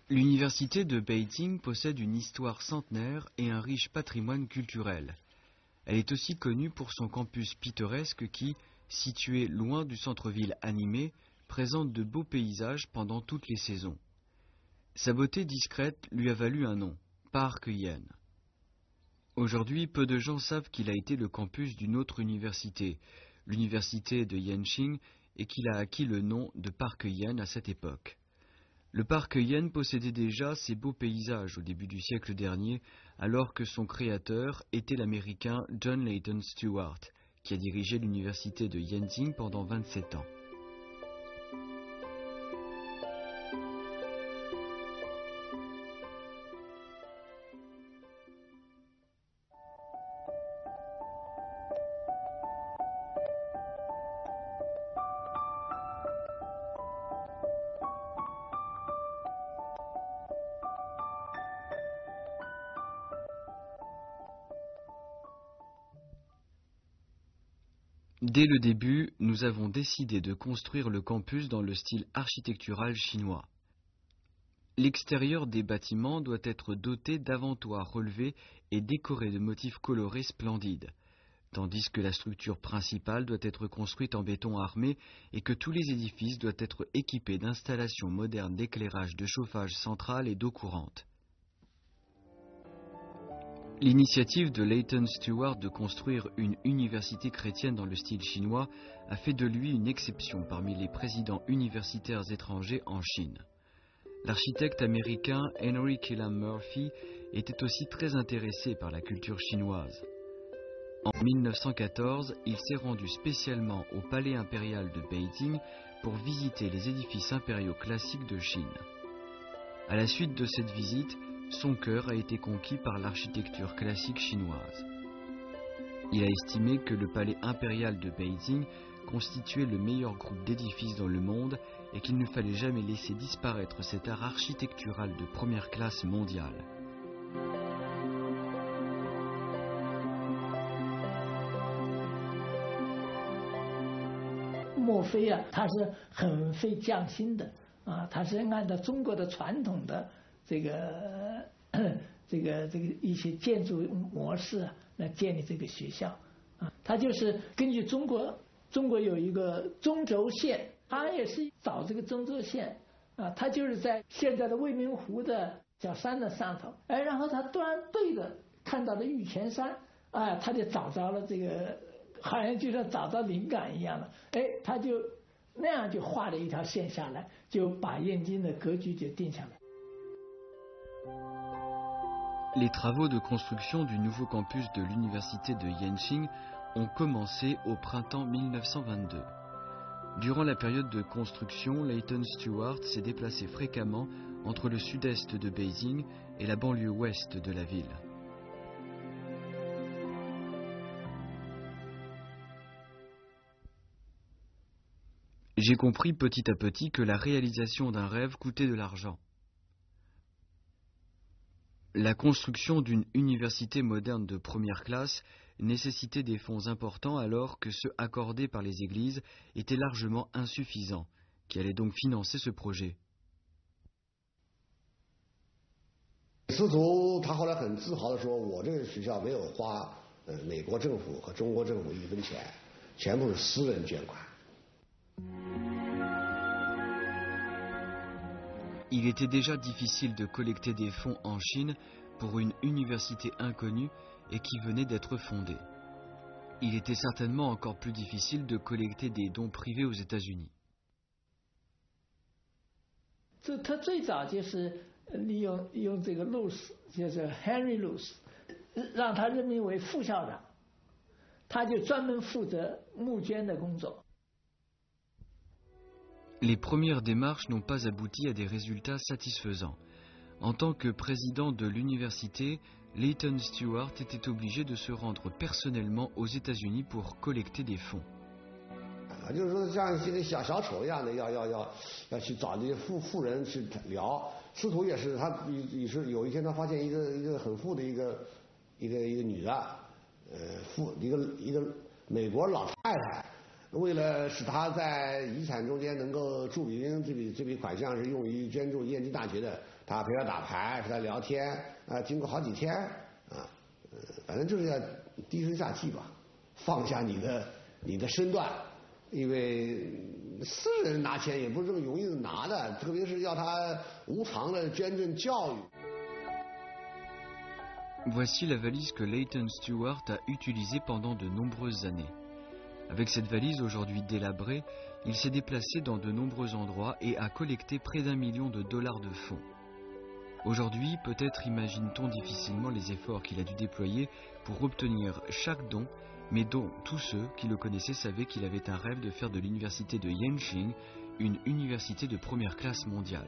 L'université de Beijing possède une histoire centenaire et un riche patrimoine culturel. Elle est aussi connue pour son campus pittoresque qui, situé loin du centre-ville animé, présente de beaux paysages pendant toutes les saisons. Sa beauté discrète lui a valu un nom, Park Hyen. Aujourd'hui, peu de gens savent qu'il a été le campus d'une autre université, l'université de Yenching, et qu'il a acquis le nom de Park Hyen à cette époque. Le parc Hyen possédait déjà ces beaux paysages au début du siècle dernier, alors que son créateur était l'Américain John Layton Stewart, qui a dirigé l'université de Yenching pendant 27 ans. Dès le début, nous avons décidé de construire le campus dans le style architectural chinois. L'extérieur des bâtiments doit être doté d'avantoirs relevés et décoré de motifs colorés splendides, tandis que la structure principale doit être construite en béton armé et que tous les édifices doivent être équipés d'installations modernes d'éclairage, de chauffage central et d'eau courante. L'initiative de Layton Stewart de construire une université chrétienne dans le style chinois a fait de lui une exception parmi les présidents universitaires étrangers en Chine. L'architecte américain Henry Killam Murphy était aussi très intéressé par la culture chinoise. En 1914, il s'est rendu spécialement au palais impérial de Beijing pour visiter les édifices impériaux classiques de Chine. À la suite de cette visite, son cœur a été conquis par l'architecture classique chinoise. Il a estimé que le palais impérial de Beijing constituait le meilleur groupe d'édifices dans le monde et qu'il ne fallait jamais laisser disparaître cet art architectural de première classe mondiale. 莫非啊，他是很费匠心的啊，他是按照中国的传统的这个一些建筑模式啊来建立这个学校啊，他就是根据中国有一个中轴线，他也是找这个中轴线啊，他就是在现在的未名湖的小山的上头，哎，然后他突然对着看到了玉泉山，啊，他就找着了这个。 好像就像找到灵感一样的，哎，他就那样就画了一条线下来，就把燕京的格局就定下来。 Les travaux de construction du nouveau campus de l'université de Yenching ont commencé au printemps 1922. Durant la période de construction, Layton Stewart s'est déplacé fréquemment entre le sud-est de Beijing et la banlieue ouest de la ville. J'ai compris petit à petit que la réalisation d'un rêve coûtait de l'argent. La construction d'une université moderne de première classe nécessitait des fonds importants alors que ceux accordés par les églises étaient largement insuffisants, qui allaient donc financer ce projet. 司徒他后来很自豪地说：“我这个学校没有花美国政府和中国政府一分钱，全部是私人捐款。” Il était déjà difficile de collecter des fonds en Chine pour une université inconnue et qui venait d'être fondée. Il était certainement encore plus difficile de collecter des dons privés aux États-Unis. 他最早就是利用这个路斯，就是 Henry Luce， 让他任命为副校长，他就专门负责募捐的工作。 Les premières démarches n'ont pas abouti à des résultats satisfaisants. En tant que président de l'université, Layton Stewart était obligé de se rendre personnellement aux États-Unis pour collecter des fonds. 就是说，像这个小丑一样的，要去找这些富人去聊。司徒也是，他也是有一天他发现一个很富的一个女的，一个美国老太太。 为了使他在遗产中间能够注明这笔款项是用于捐助燕京大学的，他陪他打牌，陪他聊天啊，经过好几天啊，反正就是要低声下气吧，放下你的身段，因为私人拿钱也不是这么容易拿的，特别是要他无偿的捐赠教育。Voici la valise que Leighton Stewart a utilisée pendant de nombreuses années. Avec cette valise aujourd'hui délabrée, il s'est déplacé dans de nombreux endroits et a collecté près d'1 million de dollars de fonds. Aujourd'hui, peut-être imagine-t-on difficilement les efforts qu'il a dû déployer pour obtenir chaque don, mais dont tous ceux qui le connaissaient savaient qu'il avait un rêve de faire de l'université de Yenching une université de première classe mondiale.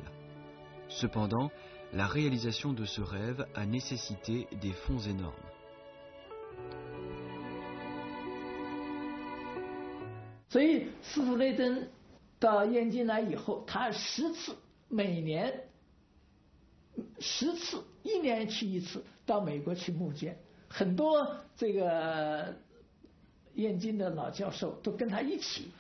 Cependant, la réalisation de ce rêve a nécessité des fonds énormes. 所以，司徒雷登到燕京来以后，他10次，每年10次，1年去1次，到美国去募捐。很多这个燕京的老教授都跟他一起。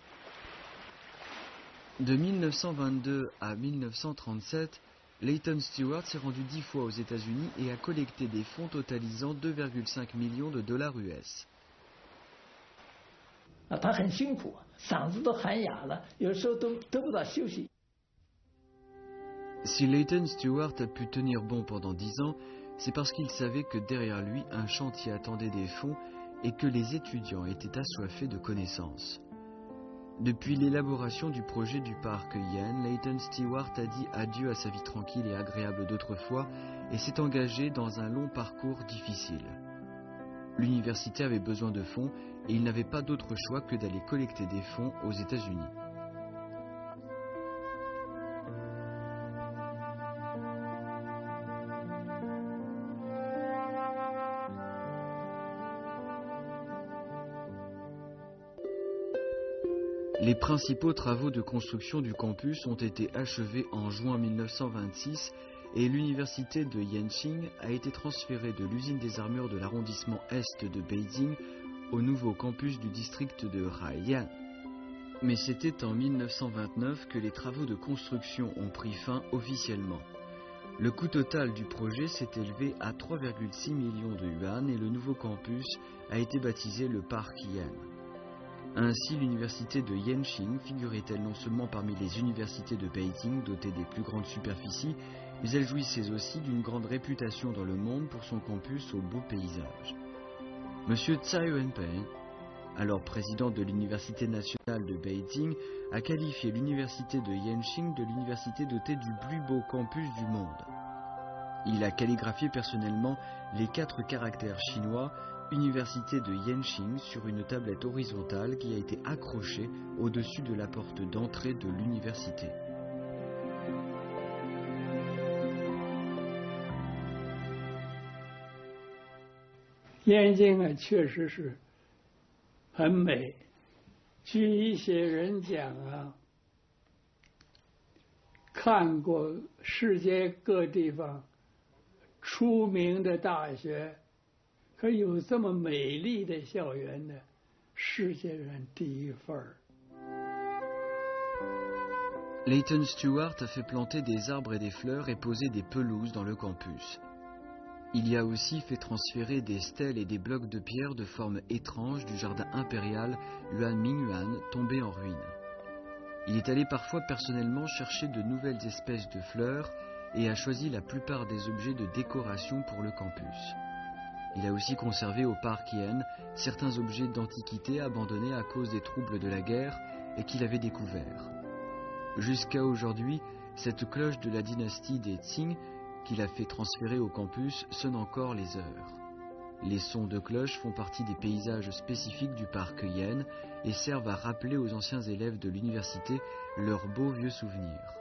De 1922 à 1937, Leighton Stewart s'est rendu 10 fois aux États-Unis et a collecté des fonds totalisant 2,5 millions de dollars US. 他很辛苦，嗓子都喊哑了，有时候都得不到休息。Si Leighton Stewart a pu tenir bon pendant 10 ans, c'est parce qu'il savait que derrière lui, un chantier attendait des fonds et que les étudiants étaient assoiffés de connaissances. Depuis l'élaboration du projet du parc Yen, Leighton Stewart a dit adieu à sa vie tranquille et agréable d'autrefois et s'est engagé dans un long parcours difficile. L'université avait besoin de fonds et il n'avait pas d'autre choix que d'aller collecter des fonds aux États-Unis. Les principaux travaux de construction du campus ont été achevés en juin 1926 et l'université de Yenching a été transférée de l'usine des armures de l'arrondissement est de Beijing au nouveau campus du district de Haiyan. Mais c'était en 1929 que les travaux de construction ont pris fin officiellement. Le coût total du projet s'est élevé à 3,6 millions de yuan et le nouveau campus a été baptisé le Parc Yen. Ainsi, l'université de Yenching figurait-elle non seulement parmi les universités de Beijing dotées des plus grandes superficies, mais elle jouissait aussi d'une grande réputation dans le monde pour son campus au beau paysage. Monsieur Tsai Wen-pei, alors président de l'Université nationale de Beijing, a qualifié l'université de Yenching de l'université dotée du plus beau campus du monde. Il a calligraphié personnellement les 4 caractères chinois Université de Yenching sur une tablette horizontale qui a été accrochée au-dessus de la porte d'entrée de l'université. 燕京啊，确实是很美。据一些人讲啊，看过世界各地方出名的大学。可有这么美丽的校园呢？世界上第一份儿。Leighton Stewart a fait planter des arbres et des fleurs et poser des pelouses dans le campus. Il y a aussi fait transférer des stèles et des blocs de pierre de forme étrange du jardin impérial Yuan Mingyuan tombé en ruine. Il est allé parfois personnellement chercher de nouvelles espèces de fleurs et a choisi la plupart des objets de décoration pour le campus. Il a aussi conservé au parc Yen certains objets d'antiquité abandonnés à cause des troubles de la guerre et qu'il avait découverts. Jusqu'à aujourd'hui, cette cloche de la dynastie des Qing qu'il a fait transférer au campus sonne encore les heures. Les sons de cloche font partie des paysages spécifiques du parc Yen et servent à rappeler aux anciens élèves de l'université leurs beaux vieux souvenirs.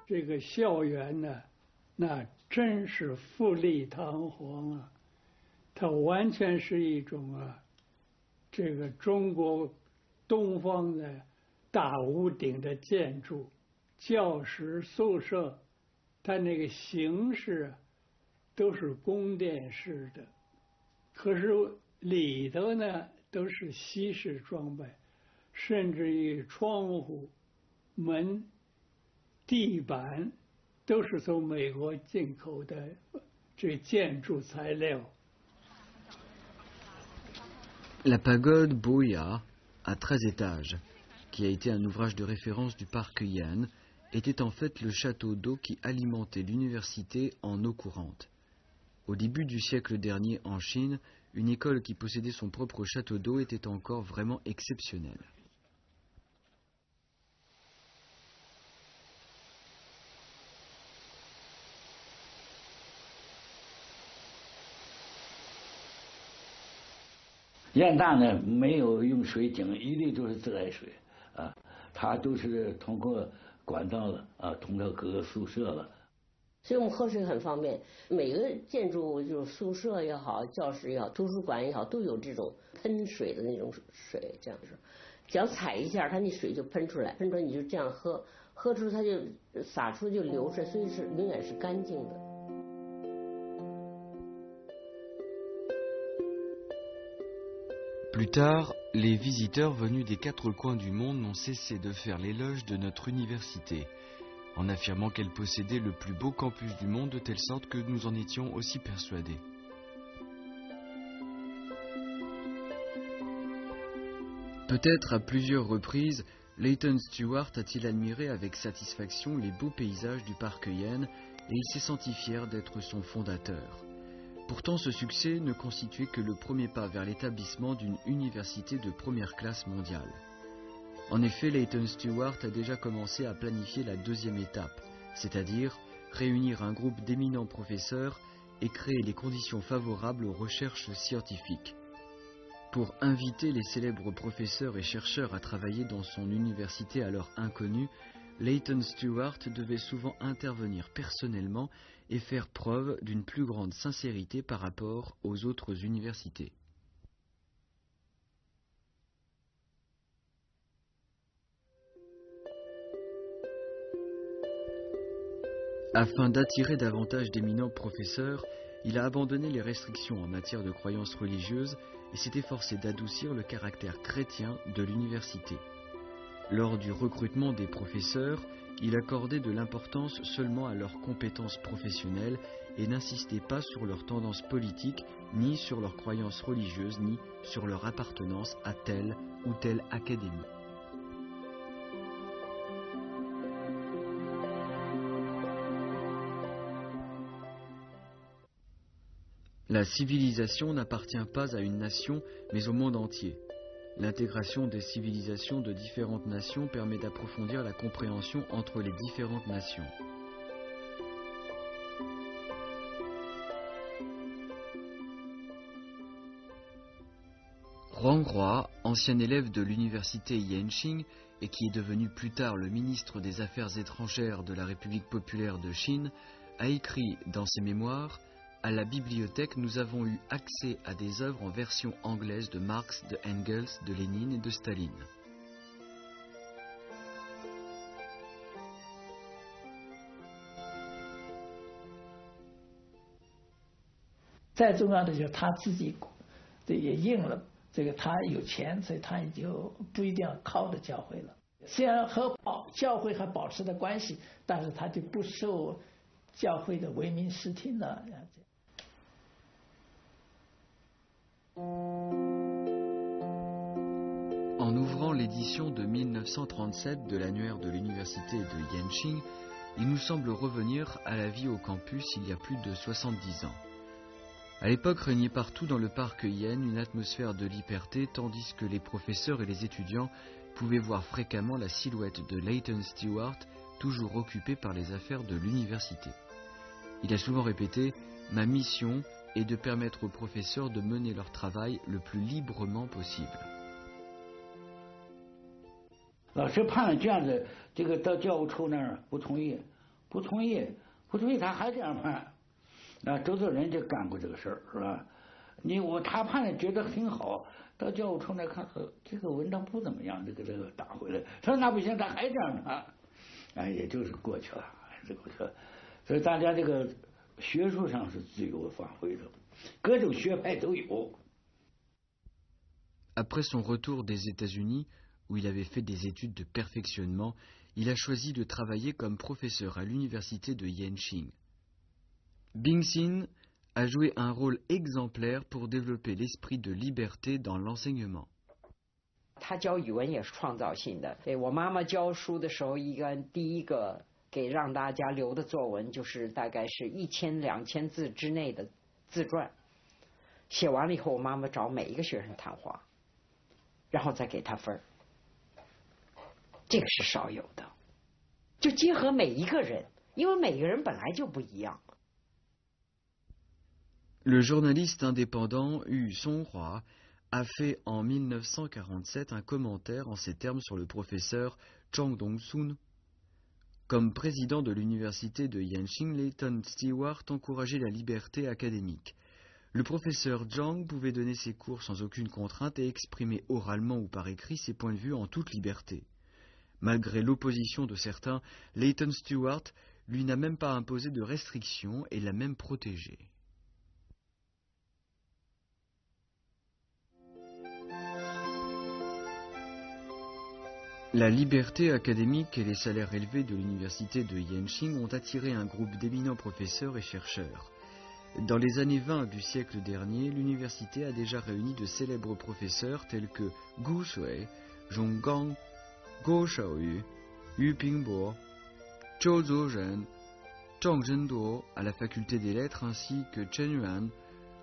这个校园呢，那真是富丽堂皇啊！它完全是一种这个中国东方的大屋顶的建筑，教室、宿舍它那个形式都是宫殿式的，可是里头呢都是西式装扮，甚至于窗户、门、地板都是从美国进口的这建筑材料。La pagode Boya, à 13 étages, qui a été un ouvrage de référence du parc Yan, était en fait le château d'eau qui alimentait l'université en eau courante. Au début du siècle dernier en Chine, une école qui possédait son propre château d'eau était encore vraiment exceptionnelle. Yan大呢没有用水井，一律都是自来水啊，它都是通过管道了啊，通到各个宿舍了。所以我们喝水很方便，每个建筑就是宿舍也好，教室也好，图书馆也好，都有这种喷水的那种水，这样是，只要踩一下，它那水就喷出来，喷出来你就这样喝，喝出它就洒出就流出来，所以是永远是干净的。Plus tard, les visiteurs venus des 4 coins du monde n'ont cessé de faire l'éloge de notre université, en affirmant qu'elle possédait le plus beau campus du monde de telle sorte que nous en étions aussi persuadés. Peut-être à plusieurs reprises, Leighton Stewart a-t-il admiré avec satisfaction les beaux paysages du parc Yan et il s'est senti fier d'être son fondateur. Pourtant, ce succès ne constituait que le premier pas vers l'établissement d'une université de première classe mondiale. En effet, Leighton Stewart a déjà commencé à planifier la deuxième étape, c'est-à-dire réunir un groupe d'éminents professeurs et créer les conditions favorables aux recherches scientifiques. Pour inviter les célèbres professeurs et chercheurs à travailler dans son université alors inconnue, Leighton Stewart devait souvent intervenir personnellement et faire preuve d'une plus grande sincérité par rapport aux autres universités. Afin d'attirer davantage d'éminents professeurs, il a abandonné les restrictions en matière de croyances religieuses et s'est efforcé d'adoucir le caractère chrétien de l'université. Lors du recrutement des professeurs, il accordait de l'importance seulement à leurs compétences professionnelles et n'insistait pas sur leurs tendances politiques, ni sur leurs croyances religieuses, ni sur leur appartenance à telle ou telle académie. La civilisation n'appartient pas à une nation, mais au monde entier. L'intégration des civilisations de différentes nations permet d'approfondir la compréhension entre les différentes nations. Huang Hua, ancien élève de l'université Yenching et qui est devenu plus tard le ministre des Affaires étrangères de la République populaire de Chine, a écrit dans ses mémoires: à la bibliothèque, nous avons eu accès à des œuvres en version anglaise de Marx, de Engels, de Lénine et de Staline. En ouvrant l'édition de 1937 de l'annuaire de l'université de Yenching, il nous semble revenir à la vie au campus il y a plus de 70 ans. À l'époque régnait partout dans le parc Yan une atmosphère de liberté, tandis que les professeurs et les étudiants pouvaient voir fréquemment la silhouette de Leighton Stewart, toujours occupé par les affaires de l'université. Il a souvent répété « Ma mission est de permettre aux professeurs de mener leur travail le plus librement possible. » 老师判了卷子，这个到教务处那儿不同意，他还这样判。啊，周作人就干过这个事儿，是吧？他判了觉得挺好，到教务处那看这个文章不怎么样，这个打回来，他说那不行，他还这样判，哎，也就是过去了，这过去了。所以大家这个学术上是自由发挥的，各种学派都有。Après son retour des États-Unis, où il avait fait des études de perfectionnement, il a choisi de travailler comme professeur à l'université de Yenching. Bing-sin a joué un rôle exemplaire pour développer l'esprit de liberté dans l'enseignement. 他教语文也是创造性的。对我妈妈教书的时候，第一个给让大家留的作文就是大概是1000、2000字之内的自传，写完了以后，我妈妈找每一个学生谈话，然后再给他分儿。这个是少有的，就结合每一个人，因为每个人本来就不一样。Le journaliste indépendant Yu Songhua a fait en 1947 un commentaire en ces termes sur le professeur Zhang Dongsun. Comme président de l'université de Yenching, Leighton Stewart encourageait la liberté académique. Le professeur Zhang pouvait donner ses cours sans aucune contrainte et exprimer oralement ou par écrit ses points de vue en toute liberté. Malgré l'opposition de certains, Leighton Stewart, lui, n'a même pas imposé de restrictions et l'a même protégé. La liberté académique et les salaires élevés de l'université de Yenching ont attiré un groupe d'éminents professeurs et chercheurs. Dans les années 20 du siècle dernier, l'université a déjà réuni de célèbres professeurs tels que Gu Shui, Zhong Gang, Guo Shaoyu, Yu Pingbo, Zhou Zhuzhen, Zhang Zhenduo à la faculté des lettres ainsi que Chen Yuan,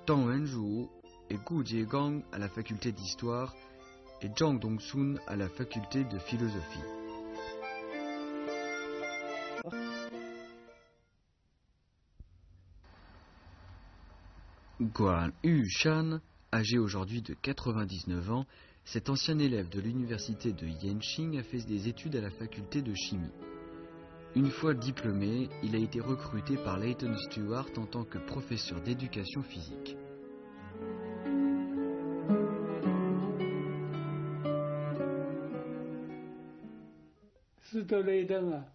Deng Wenzhu et Gu Jiegang à la faculté d'histoire et Zhang Dongsun à la faculté de philosophie. Guan Yu-shan, âgé aujourd'hui de 99 ans, cet ancien élève de l'université de Yenching a fait des études à la faculté de chimie. Une fois diplômé, il a été recruté par Leighton Stewart en tant que professeur d'éducation physique.斯特雷登啊，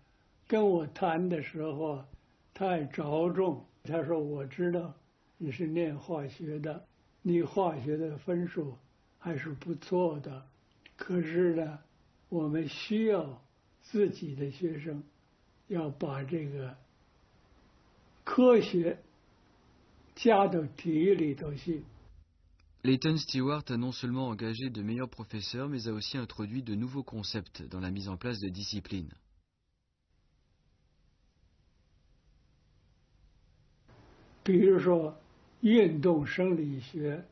跟我谈的时候，他还着重，他说我知道你是念化学的，你化学的分数还是不错的，可是呢，我们需要自己的学生要把这个科学加到体育里头去。Leighton Stewart a non seulement engagé de meilleurs professeurs, mais a aussi introduit de nouveaux concepts dans la mise en place de disciplines. 比如说运动生理学、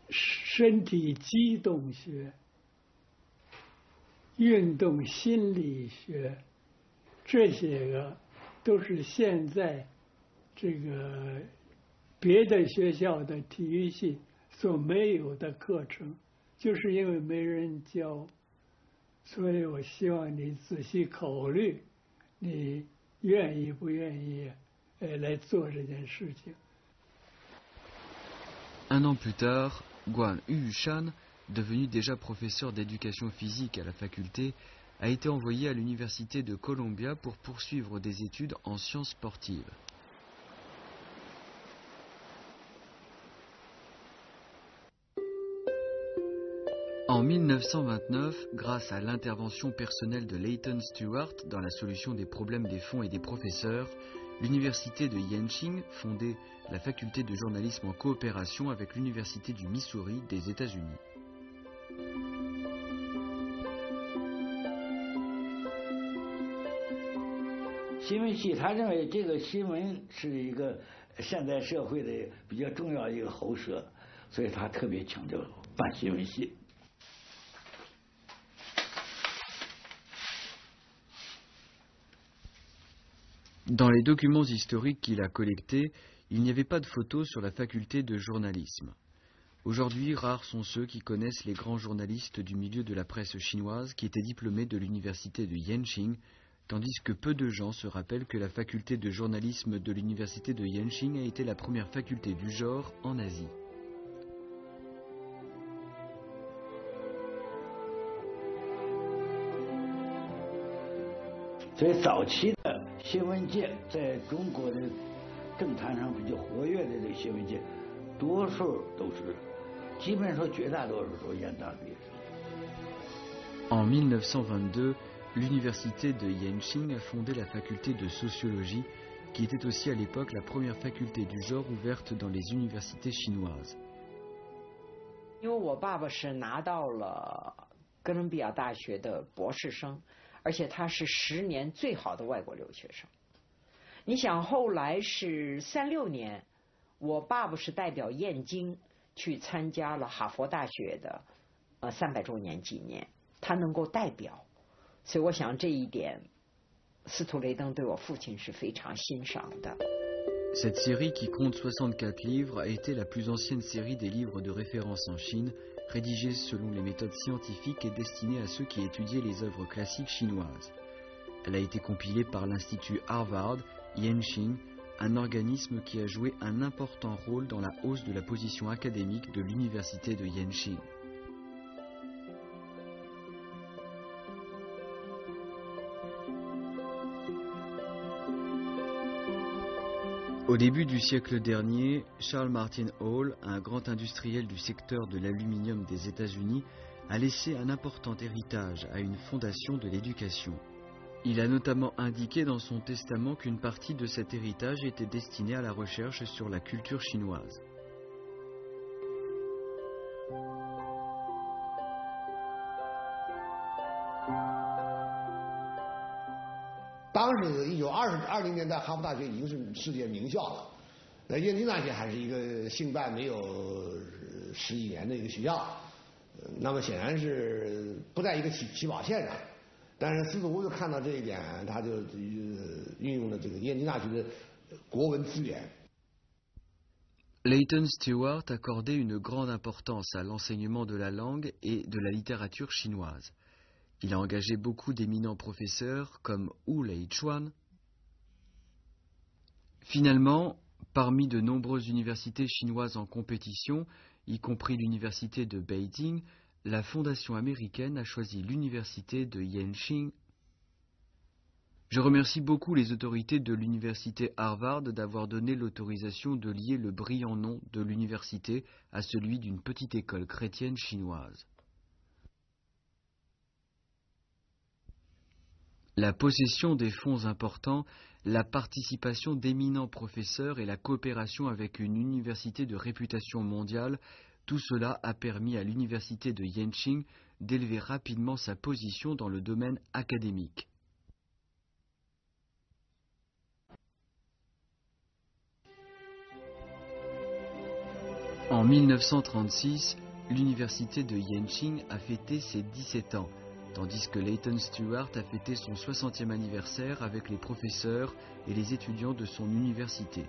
身体机动学、运动心理学，这些个都是现在这个别的学校的体育系所没有的课程，就是因为没人教，所以我希望你仔细考虑，你愿意不愿意来做这件事情。Un an plus tard, Guan Yu-shan, devenu déjà professeur d'éducation physique à la faculté, a été envoyé à l'université de Columbia pour poursuivre des études en sciences sportives. En 1929, grâce à l'intervention personnelle de Leighton Stewart dans la solution des problèmes des fonds et des professeurs, l'université de Yenching fondait la faculté de journalisme en coopération avec l'université du Missouri des États-Unis. 新闻系他认为这个新闻是一个现代社会的比较重要的一个喉舌，所以他特别强调办新闻系。 Dans les documents historiques qu'il a collectés, il n'y avait pas de photos sur la faculté de journalisme. Aujourd'hui, rares sont ceux qui connaissent les grands journalistes du milieu de la presse chinoise qui étaient diplômés de l'université de Yenching, tandis que peu de gens se rappellent que la faculté de journalisme de l'université de Yenching a été la première faculté du genre en Asie. 所以早期的新闻界在中国的政坛上比较活跃的这个新闻界，多数都是，基本上绝大多数都是燕大毕业生。En 1922, l'université de Yenching a fondé la faculté de sociologie, qui était aussi à l'époque la première faculté du genre ouverte dans les universités chinoises. 因为我爸爸是拿到了哥伦比亚大学的博士生，而且他是10年最好的外国留学生。你想后来是36年，我爸爸是代表燕京去参加了哈佛大学的300周年纪念，他能够代表，所以我想这一点司徒雷登对我父亲是非常欣赏的。Cette série, qui compte 64 livres, a été la plus ancienne série des livres de référence en Chine, rédigée selon les méthodes scientifiques et destinée à ceux qui étudiaient les œuvres classiques chinoises. Elle a été compilée par l'Institut Harvard, Yenching, un organisme qui a joué un important rôle dans la hausse de la position académique de l'université de Yenching. Au début du siècle dernier, Charles Martin Hall, un grand industriel du secteur de l'aluminium des États-Unis, a laissé un important héritage à une fondation de l'éducation. Il a notamment indiqué dans son testament qu'une partie de cet héritage était destinée à la recherche sur la culture chinoise. 当时1920年代，哈佛大学已经是世界名校了。燕京大学还是一个兴办没有10几年的一个学校，那么显然是不在一个起跑线上。但是司徒就看到这一点，他就运用了这个燕京大学的国文资源。Leighton Stewart accordait une grande importance à l'enseignement de la langue et de la littérature chinoise. Il a engagé beaucoup d'éminents professeurs comme Wu Lei-chuan. Finalement, parmi de nombreuses universités chinoises en compétition, y compris l'université de Beijing, la fondation américaine a choisi l'université de Yenching. Je remercie beaucoup les autorités de l'université Harvard d'avoir donné l'autorisation de lier le brillant nom de l'université à celui d'une petite école chrétienne chinoise. La possession des fonds importants, la participation d'éminents professeurs et la coopération avec une université de réputation mondiale, tout cela a permis à l'université de Yenching d'élever rapidement sa position dans le domaine académique. En 1936, l'université de Yenching a fêté ses 17 ans, tandis que Leighton Stewart a fêté son 60e anniversaire avec les professeurs et les étudiants de son université.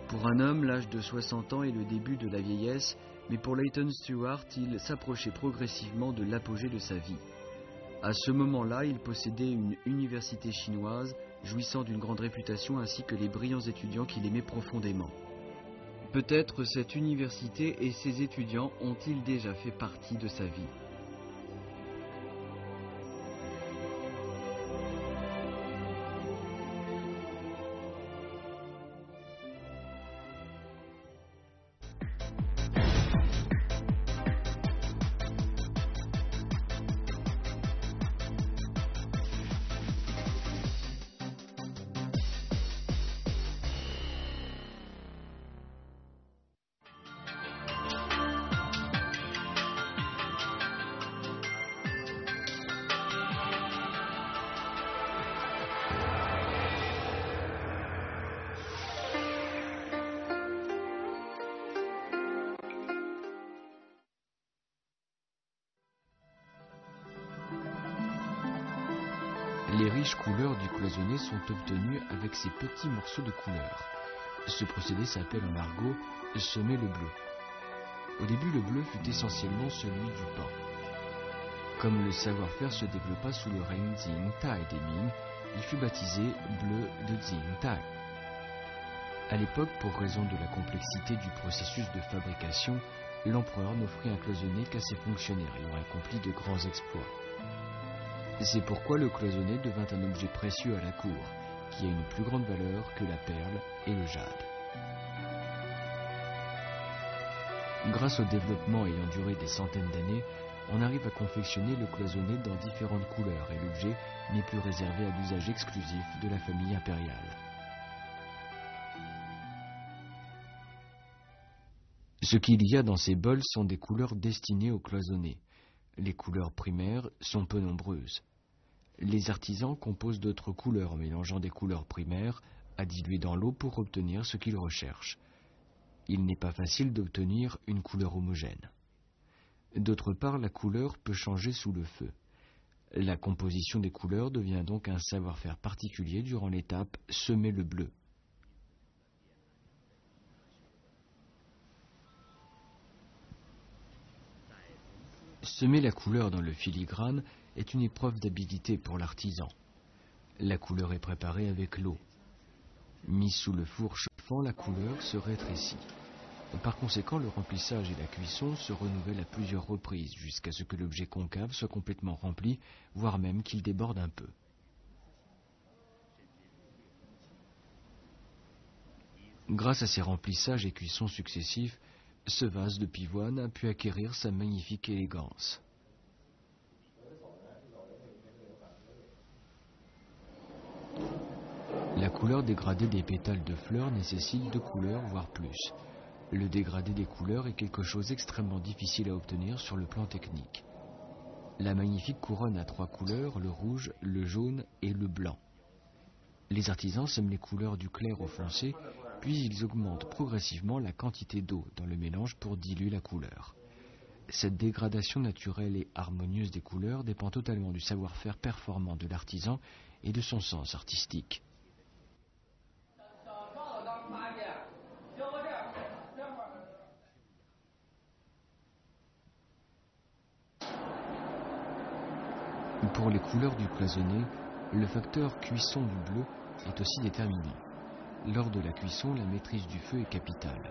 Pour un homme, l'âge de 60 ans est le début de la vieillesse, mais pour Leighton Stewart, il s'approchait progressivement de l'apogée de sa vie. À ce moment-là, il possédait une université chinoise, jouissant d'une grande réputation ainsi que les brillants étudiants qu'il aimait profondément. Peut-être cette université et ses étudiants ont-ils déjà fait partie de sa vie. Les riches couleurs du cloisonné sont obtenues avec ces petits morceaux de couleur. Ce procédé s'appelle en argot « semer le bleu ». Au début, le bleu fut essentiellement celui du pain. Comme le savoir-faire se développa sous le règne Jingtai des Ming, il fut baptisé bleu de Jingtai. À l'époque, pour raison de la complexité du processus de fabrication, l'empereur n'offrit un cloisonné qu'à ses fonctionnaires ayant accompli de grands exploits. C'est pourquoi le cloisonné devint un objet précieux à la cour, qui a une plus grande valeur que la perle et le jade. Grâce au développement ayant duré des centaines d'années, on arrive à confectionner le cloisonné dans différentes couleurs et l'objet n'est plus réservé à l'usage exclusif de la famille impériale. Ce qu'il y a dans ces bols sont des couleurs destinées au cloisonné. Les couleurs primaires sont peu nombreuses. Les artisans composent d'autres couleurs en mélangeant des couleurs primaires à diluer dans l'eau pour obtenir ce qu'ils recherchent. Il n'est pas facile d'obtenir une couleur homogène. D'autre part, la couleur peut changer sous le feu. La composition des couleurs devient donc un savoir-faire particulier durant l'étape « semer le bleu ». Semer la couleur dans le filigrane est une épreuve d'habileté pour l'artisan. La couleur est préparée avec l'eau. Mise sous le four chauffant, la couleur se rétrécit. Par conséquent, le remplissage et la cuisson se renouvellent à plusieurs reprises jusqu'à ce que l'objet concave soit complètement rempli, voire même qu'il déborde un peu. Grâce à ces remplissages et cuissons successifs, ce vase de pivoine a pu acquérir sa magnifique élégance. La couleur dégradée des pétales de fleurs nécessite 2 couleurs, voire plus. Le dégradé des couleurs est quelque chose d'extrêmement difficile à obtenir sur le plan technique. La magnifique couronne a 3 couleurs, le rouge, le jaune et le blanc. Les artisans sèment les couleurs du clair au foncé, puis ils augmentent progressivement la quantité d'eau dans le mélange pour diluer la couleur. Cette dégradation naturelle et harmonieuse des couleurs dépend totalement du savoir-faire performant de l'artisan et de son sens artistique. Pour les couleurs du cloisonné, le facteur cuisson du bleu est aussi déterminant. Lors de la cuisson, la maîtrise du feu est capitale.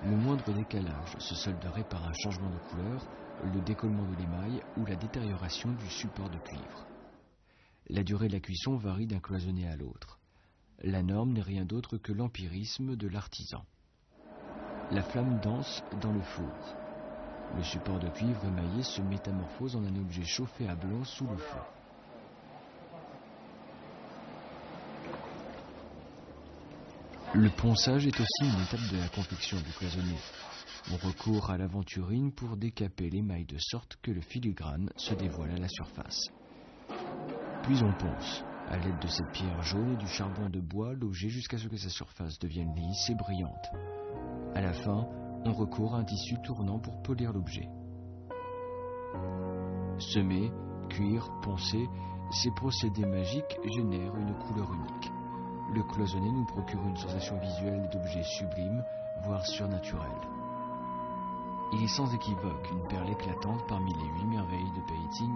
Le moindre décalage se solderait par un changement de couleur, le décollement de l'émail ou la détérioration du support de cuivre. La durée de la cuisson varie d'un cloisonné à l'autre. La norme n'est rien d'autre que l'empirisme de l'artisan. La flamme danse dans le four. Le support de cuivre émaillé se métamorphose en un objet chauffé à blanc sous le feu. Le ponçage est aussi une étape de la confection du cloisonné. On recourt à l'aventurine pour décaper l'émail de sorte que le filigrane se dévoile à la surface. Puis on ponce, à l'aide de cette pierre jaune et du charbon de bois logé jusqu'à ce que sa surface devienne lisse et brillante. À la fin, on recourt à un tissu tournant pour polir l'objet. Semer, cuire, poncer, ces procédés magiques génèrent une couleur unique. Le cloisonné nous procure une sensation visuelle d'objet sublime, voire surnaturel. Il est sans équivoque une perle éclatante parmi les 8 merveilles de Peiping